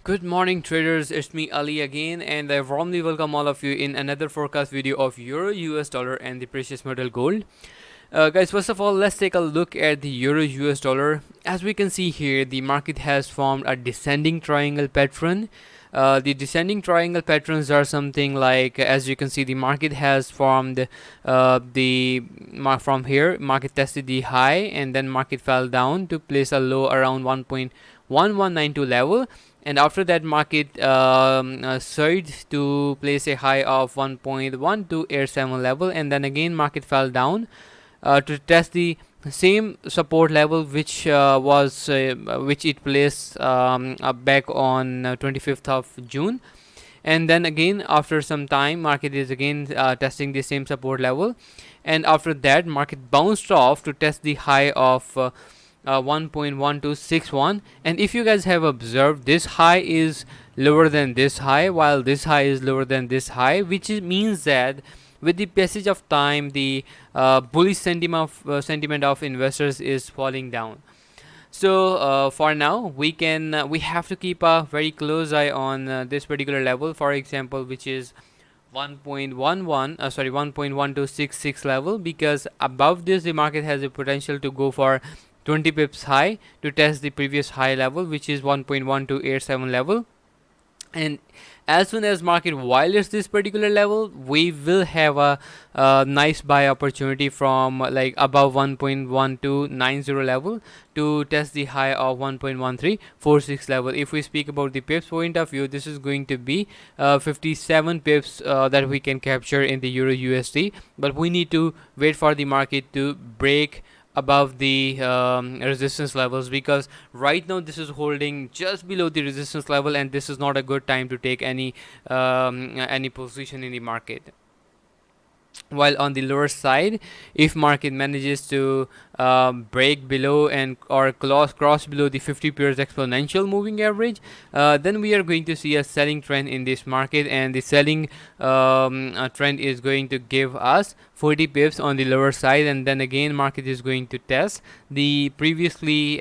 Good morning traders, it's me Ali again, and I warmly welcome all of you in another forecast video of Euro, US dollar and the precious metal gold. Guys, first of all, let's take a look at the Euro US dollar. As we can see here, the market has formed a descending triangle pattern. The descending triangle patterns are something like, as you can see, the market has formed from here, market tested the high and then market fell down to place a low around 1.1192 level, and after that market surged to place a high of 1.1287 level, and then again market fell down to test the same support level which which it placed back on 25th of June. And then again after some time market is again testing the same support level, and after that market bounced off to test the high of 1.1261. And if you guys have observed, this high is lower than this high, while this high is lower than this high, which means that with the passage of time the bullish sentiment of investors is falling down. So for now we have to keep a very close eye on this particular level, for example, which is 1.12666 level, because above this the market has a potential to go for 20 pips high to test the previous high level, which is 1.1287 level. And as soon as market violates this particular level, we will have a nice buy opportunity from like above 1.1290 level to test the high of 1.1346 level. If we speak about the pips point of view, this is going to be 57 pips that we can capture in the Euro USD, but we need to wait for the market to break above the resistance levels, because right now this is holding just below the resistance level, and this is not a good time to take any position in the market. While on the lower side, if market manages to break below and or cross below the 50 pairs exponential moving average, then we are going to see a selling trend in this market, and the selling trend is going to give us 40 pips on the lower side, and then again market is going to test the previously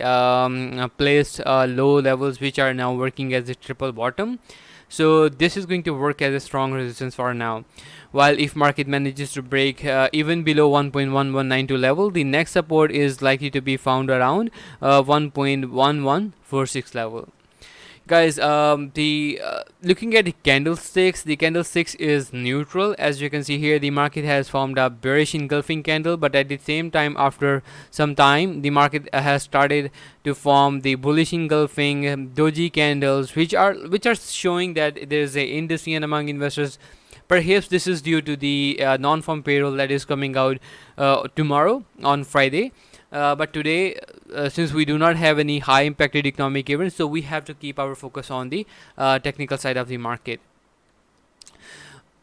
placed low levels, which are now working as a triple bottom. So this is going to work as a strong resistance for now. While if market manages to break even below 1.1192 level, the next support is likely to be found around 1.1146 level. Guys, looking at the candlesticks is neutral. As you can see here, the market has formed a bearish engulfing candle, but at the same time, after some time, the market has started to form the bullish engulfing doji candles, which are showing that there is a indecision among investors. Perhaps this is due to the non-farm payroll that is coming out tomorrow on Friday. But today, since we do not have any high impacted economic events, so we have to keep our focus on the technical side of the market.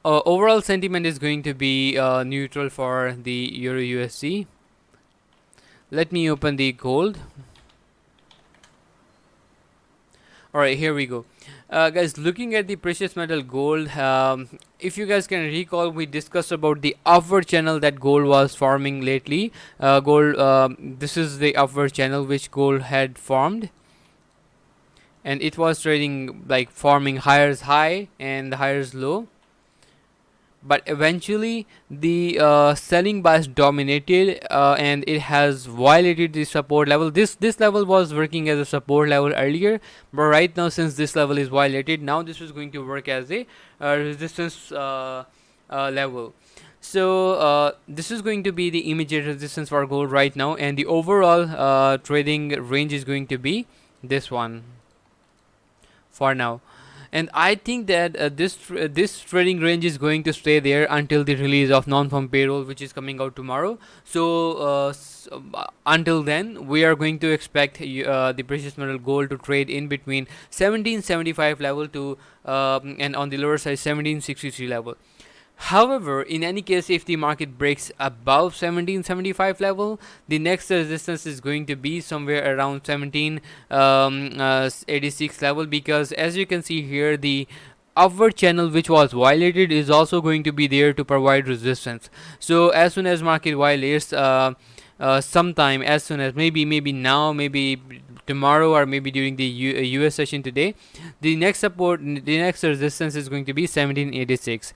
Overall sentiment is going to be neutral for the Euro USD. Let me open the gold. Alright, here we go. Guys, looking at the precious metal gold, if you guys can recall, we discussed about the upward channel that gold was forming lately. This is the upward channel which gold had formed, and it was trading like forming higher high and higher low. But eventually the selling bias dominated, and it has violated the support level. This level was working as a support level earlier, but right now, since this level is violated, now this is going to work as a resistance level. So this is going to be the immediate resistance for gold right now, and the overall trading range is going to be this one for now. And I think that this trading range is going to stay there until the release of non-farm payroll, which is coming out tomorrow. So until then, we are going to expect the precious metal gold to trade in between 1775 level to and on the lower side 1763 level. However, in any case, if the market breaks above 1775 level, the next resistance is going to be somewhere around 1786 level, because as you can see here, the upward channel which was violated is also going to be there to provide resistance. So as soon as market violates sometime, as soon as maybe now, maybe tomorrow or maybe during the US session today, the next support, the next resistance is going to be 1786.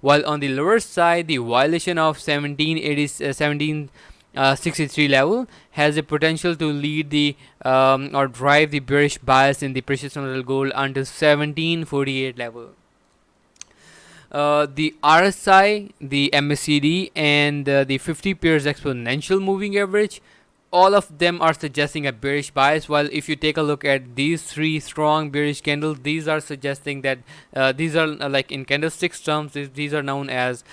While on the lower side, the violation of 1763 level has a potential to lead the or drive the bearish bias in the precious metal gold until 1748 level. The RSI, the MACD, and the 50 pairs exponential moving average, all of them are suggesting a bearish bias. While if you take a look at these three strong bearish candles, these are suggesting that these are like in candlesticks terms, these are known as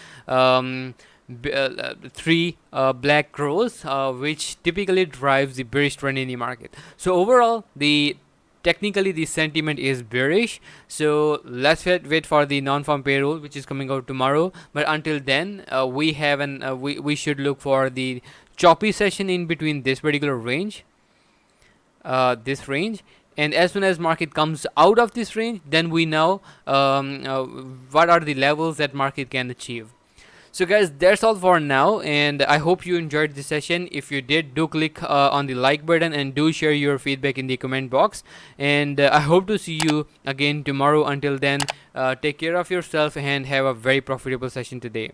three black crows, which typically drives the bearish trend in the market. So overall, technically the sentiment is bearish. So let's wait for the non-farm payroll, which is coming out tomorrow. But until then, we should look for the choppy session in between this particular range, this range. And as soon as market comes out of this range, then we know what are the levels that market can achieve. So guys, that's all for now, and I hope you enjoyed this session. If you did, do click on the like button and do share your feedback in the comment box. And I hope to see you again tomorrow. Until then, take care of yourself and have a very profitable session today.